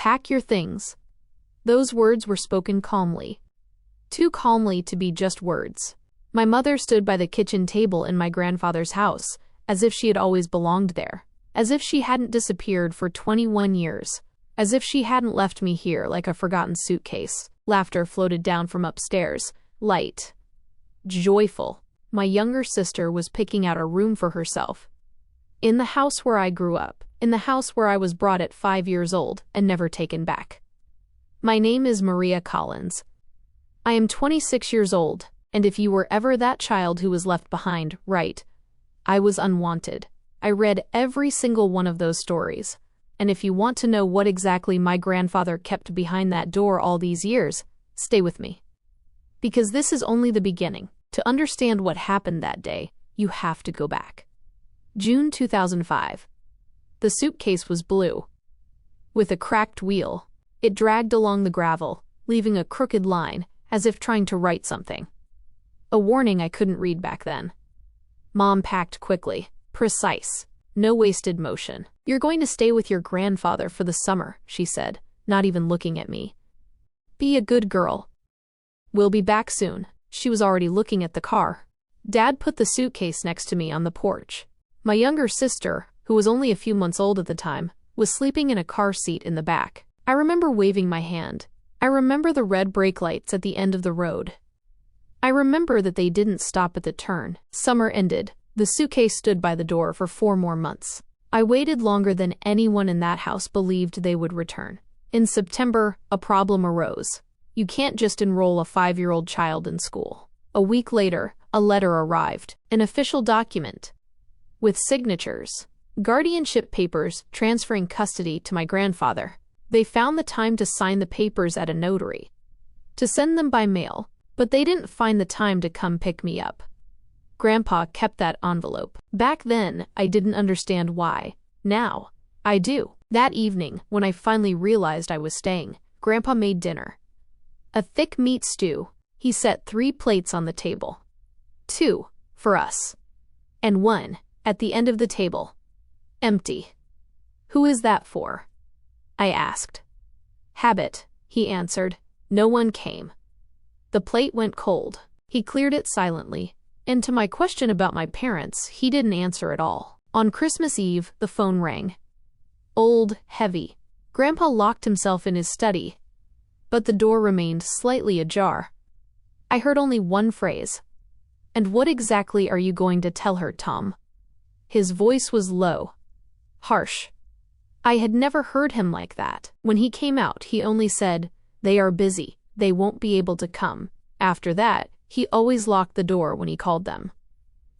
Pack your things. Those words were spoken calmly. Too calmly to be just words. My mother stood by the kitchen table in my grandfather's house, as if she had always belonged there. As if she hadn't disappeared for 21 years. As if she hadn't left me here like a forgotten suitcase. Laughter floated down from upstairs. Light. Joyful. My younger sister was picking out a room for herself. In the house where I grew up. In the house where I was brought at 5 years old and never taken back. My name is Maria Collins. I am 26 years old, and if you were ever that child who was left behind, right, I was unwanted. I read every single one of those stories, and if you want to know what exactly my grandfather kept behind that door all these years, stay with me. Because this is only the beginning. To understand what happened that day, you have to go back. June 2005. The suitcase was blue. With a cracked wheel, it dragged along the gravel, leaving a crooked line, as if trying to write something. A warning I couldn't read back then. Mom packed quickly, precise, no wasted motion. You're going to stay with your grandfather for the summer, she said, not even looking at me. Be a good girl. We'll be back soon. She was already looking at the car. Dad put the suitcase next to me on the porch. My younger sister, who was only a few months old at the time, was sleeping in a car seat in the back. I remember waving my hand. I remember the red brake lights at the end of the road. I remember that they didn't stop at the turn. Summer ended. The suitcase stood by the door for 4 more months. I waited longer than anyone in that house believed they would return. In September, a problem arose. You can't just enroll a 5-year-old child in school. A week later, a letter arrived, an official document. With signatures. Guardianship papers transferring custody to my grandfather. They found the time to sign the papers at a notary. To send them by mail, but they didn't find the time to come pick me up. Grandpa kept that envelope. Back then, I didn't understand why. Now, I do. That evening, when I finally realized I was staying, Grandpa made dinner. A thick meat stew. He set 3 plates on the table. 2 for us. And 1 at the end of the table. Empty. Who is that for? I asked. Habit, he answered. No one came. The plate went cold. He cleared it silently, and to my question about my parents, he didn't answer at all. On Christmas Eve, the phone rang. Old, heavy. Grandpa locked himself in his study, but the door remained slightly ajar. I heard only one phrase. And what exactly are you going to tell her, Tom? His voice was low. Harsh. I had never heard him like that. When he came out, he only said, "They are busy. They won't be able to come." After that, he always locked the door when he called them.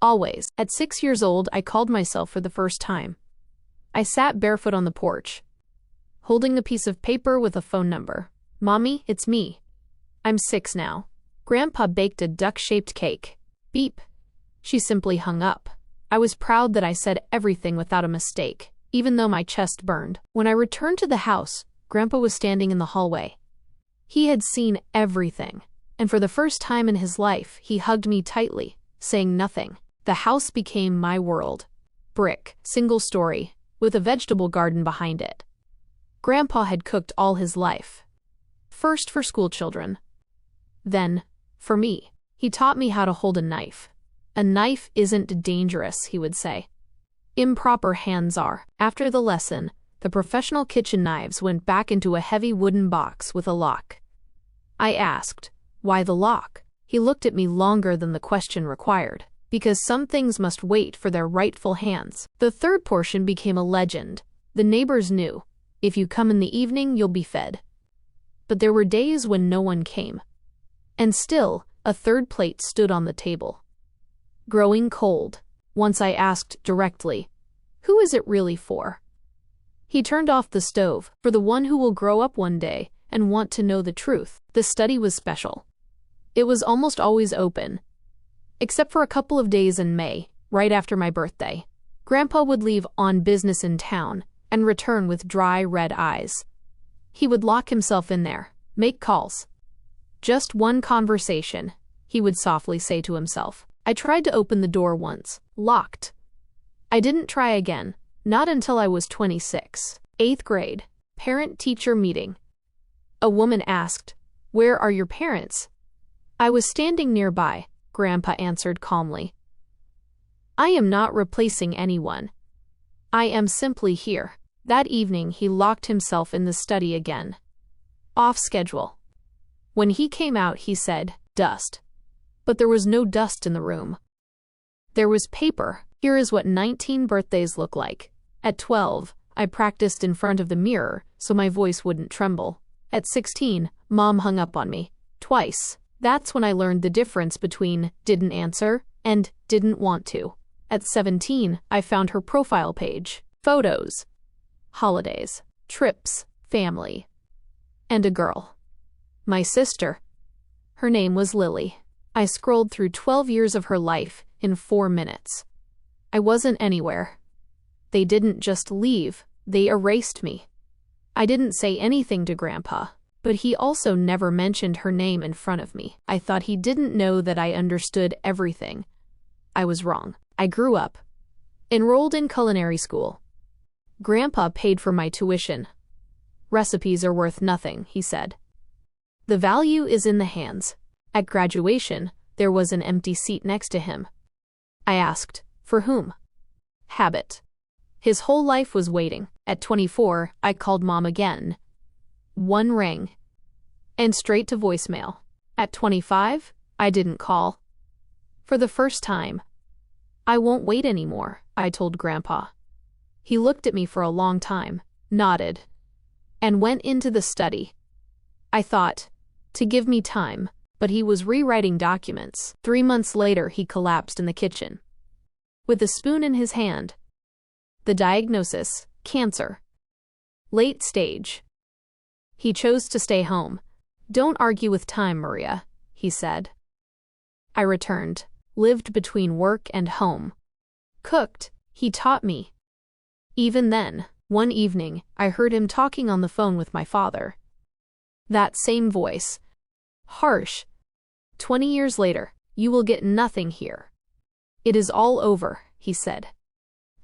Always. At 6 years old, I called myself for the first time. I sat barefoot on the porch, holding a piece of paper with a phone number. Mommy, it's me. I'm 6 now. Grandpa baked a duck-shaped cake. Beep. She simply hung up. I was proud that I said everything without a mistake, even though my chest burned. When I returned to the house, Grandpa was standing in the hallway. He had seen everything, and for the first time in his life, he hugged me tightly, saying nothing. The house became my world. Brick, single story, with a vegetable garden behind it. Grandpa had cooked all his life. First for school children. Then, for me. He taught me how to hold a knife. A knife isn't dangerous, he would say. Improper hands are. After the lesson, the professional kitchen knives went back into a heavy wooden box with a lock. I asked, why the lock? He looked at me longer than the question required. Because some things must wait for their rightful hands. The third portion became a legend. The neighbors knew. If you come in the evening, you'll be fed. But there were days when no one came. And still, a third plate stood on the table. Growing cold. Once I asked directly, who is it really for? He turned off the stove, for the one who will grow up one day and want to know the truth. The study was special. It was almost always open, except for a couple of days in May, right after my birthday. Grandpa would leave on business in town and return with dry red eyes. He would lock himself in there, make calls. Just one conversation, he would softly say to himself. I tried to open the door once. Locked. I didn't try again, not until I was 26. 8th grade. Parent-teacher meeting. A woman asked, "Where are your parents?" "I was standing nearby," Grandpa answered calmly. "I am not replacing anyone. I am simply here." That evening he locked himself in the study again. Off schedule. When he came out he said, "Dust." But there was no dust in the room. There was paper. Here is what 19 birthdays look like. At 12, I practiced in front of the mirror so my voice wouldn't tremble. At 16, Mom hung up on me. Twice. That's when I learned the difference between didn't answer and didn't want to. At 17, I found her profile page. Photos. Holidays. Trips. Family. And a girl. My sister. Her name was Lily. I scrolled through 12 years of her life in 4 minutes. I wasn't anywhere. They didn't just leave, they erased me. I didn't say anything to Grandpa, but he also never mentioned her name in front of me. I thought he didn't know that I understood everything. I was wrong. I grew up. Enrolled in culinary school. Grandpa paid for my tuition. "Recipes are worth nothing," he said. "The value is in the hands." At graduation, there was an empty seat next to him. I asked, "For whom?" "Habit." His whole life was waiting. At 24, I called Mom again. One rang. And straight to voicemail. At 25, I didn't call. For the first time. "I won't wait anymore," I told Grandpa. He looked at me for a long time, nodded, and went into the study. I thought, to give me time, but he was rewriting documents. 3 months later, he collapsed in the kitchen. With a spoon in his hand. The diagnosis, cancer. Late stage. He chose to stay home. "Don't argue with time, Maria," he said. I returned, lived between work and home. Cooked, he taught me. Even then, one evening, I heard him talking on the phone with my father. That same voice. Harsh. 20 years later, "You will get nothing here. It is all over," he said.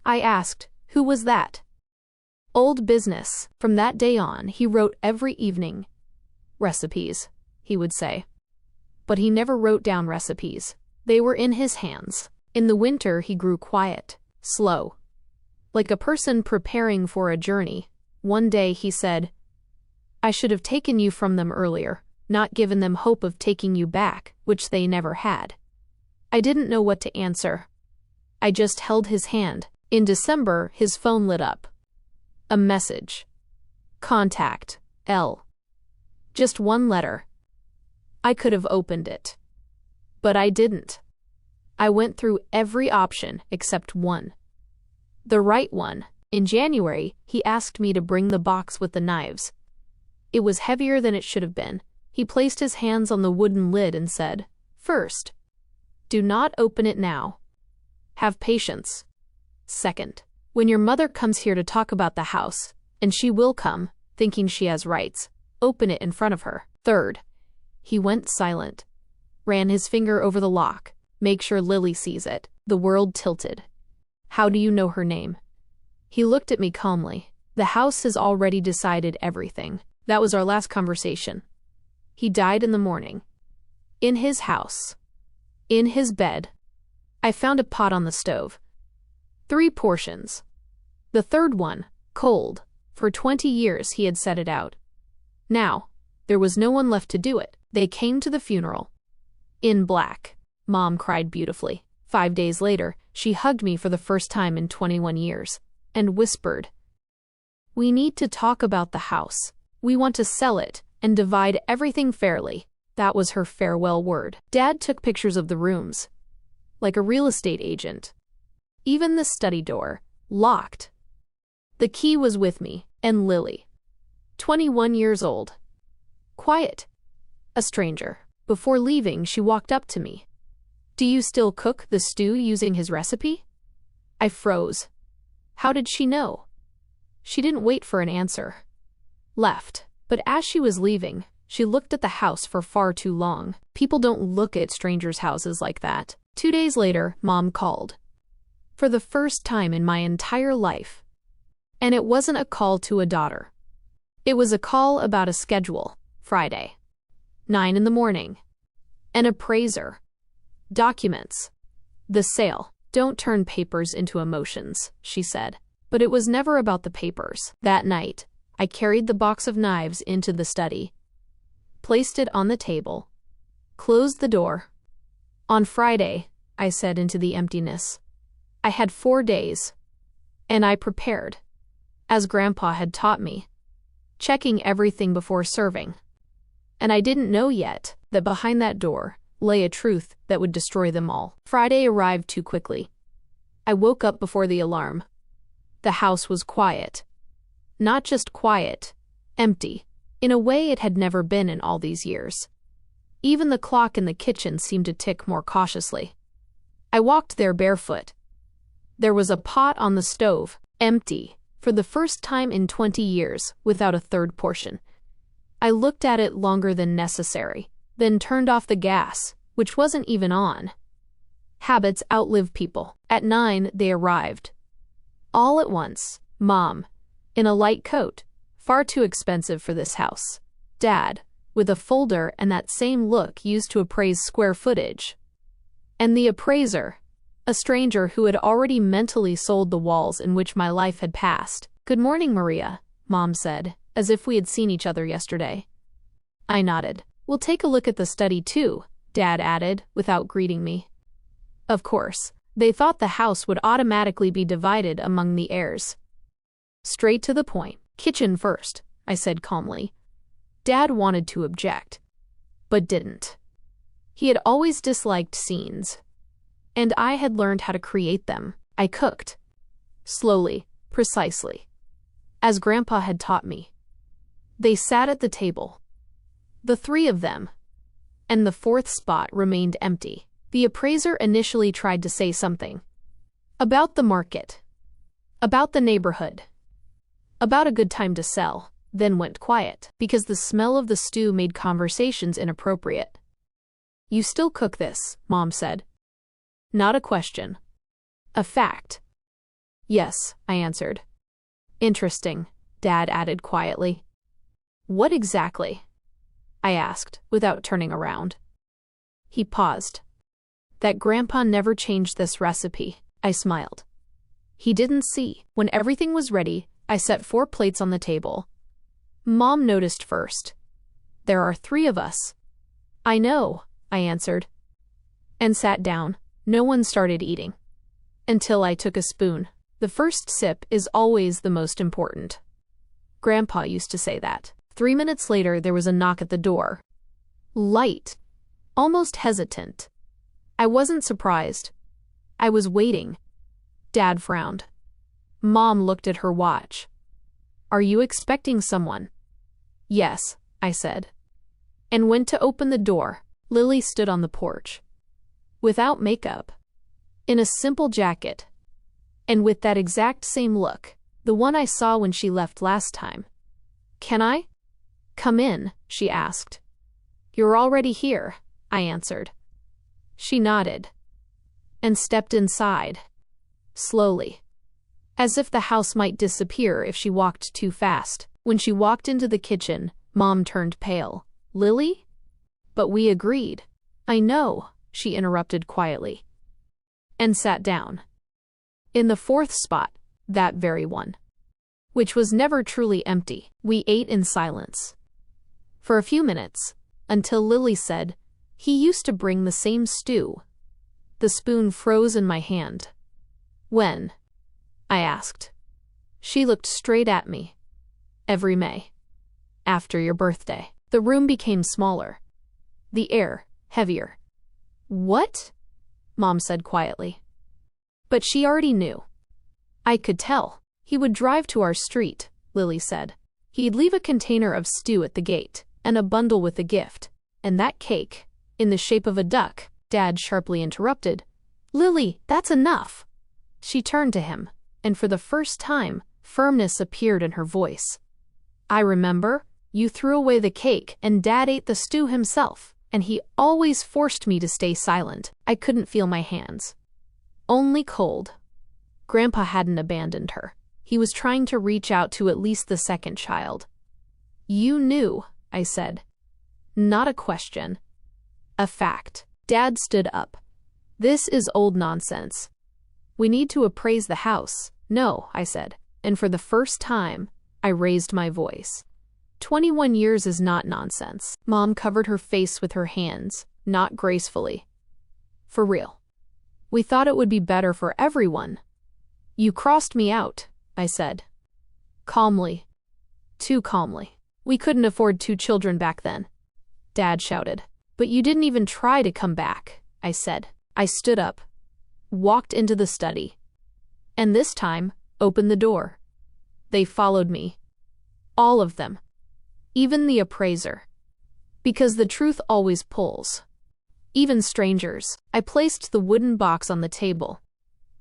I asked, "Who was that?" "Old business." From that day on, he wrote every evening. "Recipes," he would say. But he never wrote down recipes. They were in his hands. In the winter, he grew quiet, slow. Like a person preparing for a journey. One day he said, "I should have taken you from them earlier, not given them hope of taking you back, which they never had." I didn't know what to answer. I just held his hand. In December, his phone lit up. A message. Contact, L. Just one letter. I could have opened it. But I didn't. I went through every option except one. The right one. In January, he asked me to bring the box with the knives. It was heavier than it should have been. He placed his hands on the wooden lid and said, "First, do not open it now. Have patience. Second, when your mother comes here to talk about the house, and she will come, thinking she has rights, open it in front of her. Third," he went silent, ran his finger over the lock, "make sure Lily sees it." The world tilted. "How do you know her name?" He looked at me calmly. "The house has already decided everything." That was our last conversation. He died in the morning. In his house. In his bed. I found a pot on the stove. 3 portions. The third one, cold. For 20 years he had set it out. Now, there was no one left to do it. They came to the funeral. In black. Mom cried beautifully. 5 days later, she hugged me for the first time in 21 years, and whispered, "We need to talk about the house. We want to sell it and divide everything fairly." That was her farewell word. Dad took pictures of the rooms. Like a real estate agent. Even the study door, locked. The key was with me, and Lily. 21 years old. Quiet. A stranger. Before leaving, she walked up to me. "Do you still cook the stew using his recipe?" I froze. How did she know? She didn't wait for an answer. Left. But as she was leaving, she looked at the house for far too long. People don't look at strangers' houses like that. 2 days later, Mom called. For the first time in my entire life. And it wasn't a call to a daughter. It was a call about a schedule. Friday. 9 in the morning. An appraiser. Documents. The sale. Don't turn papers into emotions, she said. But it was never about the papers. That night, I carried the box of knives into the study, placed it on the table, closed the door. On Friday, I said into the emptiness. I had 4 days. And I prepared, as Grandpa had taught me, checking everything before serving. And I didn't know yet that behind that door lay a truth that would destroy them all. Friday arrived too quickly. I woke up before the alarm. The house was quiet. Not just quiet, empty, in a way it had never been in all these years. Even the clock in the kitchen seemed to tick more cautiously. I walked there barefoot. There was a pot on the stove, empty, for the first time in 20 years, without a third portion. I looked at it longer than necessary, then turned off the gas, which wasn't even on. Habits outlive people. At 9, they arrived. All at once. Mom, in a light coat, far too expensive for this house. Dad, with a folder and that same look used to appraise square footage. And the appraiser, a stranger who had already mentally sold the walls in which my life had passed. Good morning, Maria, Mom said, as if we had seen each other yesterday. I nodded. We'll take a look at the study too, Dad added, without greeting me. Of course, they thought the house would automatically be divided among the heirs. Straight to the point. Kitchen first, I said calmly. Dad wanted to object, but didn't. He had always disliked scenes, and I had learned how to create them. I cooked. Slowly, precisely, as Grandpa had taught me. They sat at the table. The 3 of them. And the 4th spot remained empty. The appraiser initially tried to say something. About the market. About the neighborhood. About a good time to sell, then went quiet, because the smell of the stew made conversations inappropriate. You still cook this, Mom said. Not a question. A fact. Yes, I answered. Interesting, Dad added quietly. What exactly? I asked, without turning around. He paused. That Grandpa never changed this recipe, I smiled. He didn't see. When everything was ready, I set 4 plates on the table. Mom noticed first. There are 3 of us. I know, I answered. And sat down. No one started eating. Until I took a spoon. The first sip is always the most important. Grandpa used to say that. 3 minutes later, there was a knock at the door. Light. Almost hesitant. I wasn't surprised. I was waiting. Dad frowned. Mom looked at her watch. Are you expecting someone? Yes, I said. And went to open the door. Lily stood on the porch. Without makeup. In a simple jacket. And with that exact same look, the one I saw when she left last time. Can I come in? She asked. You're already here, I answered. She nodded. And stepped inside. Slowly. As if the house might disappear if she walked too fast. When she walked into the kitchen, Mom turned pale. Lily? But we agreed. I know, she interrupted quietly. And sat down. In the 4th spot, that very one. Which was never truly empty. We ate in silence. For a few minutes, until Lily said, he used to bring the same stew. The spoon froze in my hand. When? I asked. She looked straight at me. Every May. After your birthday. The room became smaller. The air, heavier. What? Mom said quietly. But she already knew. I could tell. He would drive to our street, Lily said. He'd leave a container of stew at the gate, and a bundle with a gift. And that cake, in the shape of a duck, Dad sharply interrupted. Lily, that's enough. She turned to him, and for the first time, firmness appeared in her voice. I remember, you threw away the cake and Dad ate the stew himself, and he always forced me to stay silent. I couldn't feel my hands. Only cold. Grandpa hadn't abandoned her. He was trying to reach out to at least the 2nd child. You knew, I said. Not a question. A fact. Dad stood up. This is old nonsense. We need to appraise the house. No, I said, and for the first time, I raised my voice. 21 years is not nonsense. Mom covered her face with her hands, not gracefully. For real. We thought it would be better for everyone. You crossed me out, I said. Calmly. Too calmly. We couldn't afford 2 children back then. Dad shouted. But you didn't even try to come back, I said. I stood up, walked into the study, and this time, opened the door. They followed me. All of them. Even the appraiser. Because the truth always pulls. Even strangers. I placed the wooden box on the table.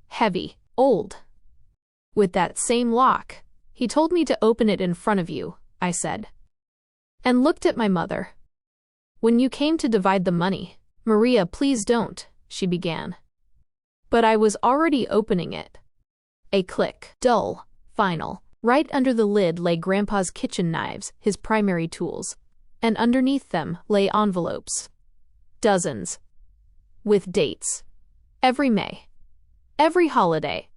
Heavy, old. With that same lock. He told me to open it in front of you, I said. And looked at my mother. When you came to divide the money, Maria, please don't, she began. But I was already opening it. A click. Dull. Final. Right under the lid lay Grandpa's kitchen knives, his primary tools. And underneath them lay envelopes. Dozens. With dates. Every May. Every holiday.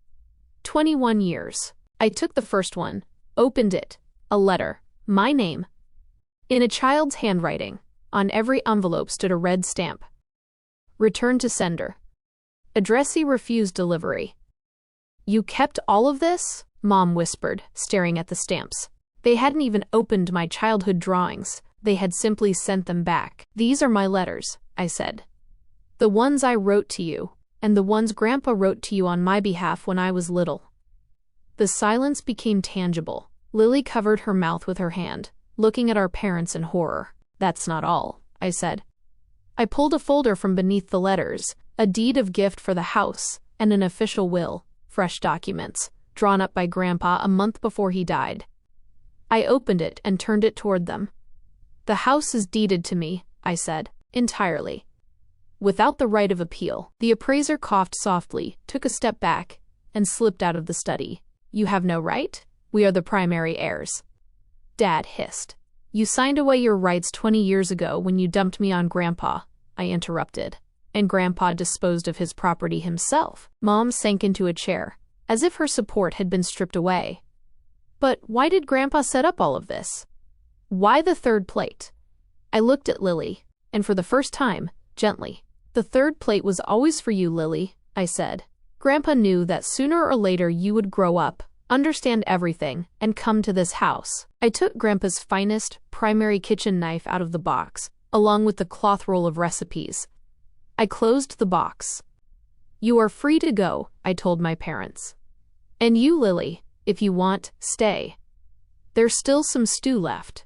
21 years. I took the first one, opened it. A letter. My name. In a child's handwriting. On every envelope stood a red stamp. Return to sender. Addressee refused delivery. You kept all of this? Mom whispered, staring at the stamps. They hadn't even opened my childhood drawings. They had simply sent them back. These are my letters, I said. The ones I wrote to you, and the ones Grandpa wrote to you on my behalf when I was little. The silence became tangible. Lily covered her mouth with her hand, looking at our parents in horror. That's not all, I said. I pulled a folder from beneath the letters, a deed of gift for the house, and an official will, fresh documents, drawn up by Grandpa a month before he died. I opened it and turned it toward them. The house is deeded to me, I said, entirely. Without the right of appeal. The appraiser coughed softly, took a step back, and slipped out of the study. You have no right? We are the primary heirs. Dad hissed. You signed away your rights 20 years ago when you dumped me on Grandpa, I interrupted. And Grandpa disposed of his property himself. Mom sank into a chair, as if her support had been stripped away. But why did Grandpa set up all of this? Why the third plate? I looked at Lily, and for the first time, gently. The third plate was always for you, Lily, I said. Grandpa knew that sooner or later you would grow up, understand everything, and come to this house. I took Grandpa's finest, primary kitchen knife out of the box, along with the cloth roll of recipes. I closed the box. You are free to go, I told my parents. And you, Lily, if you want, stay. There's still some stew left.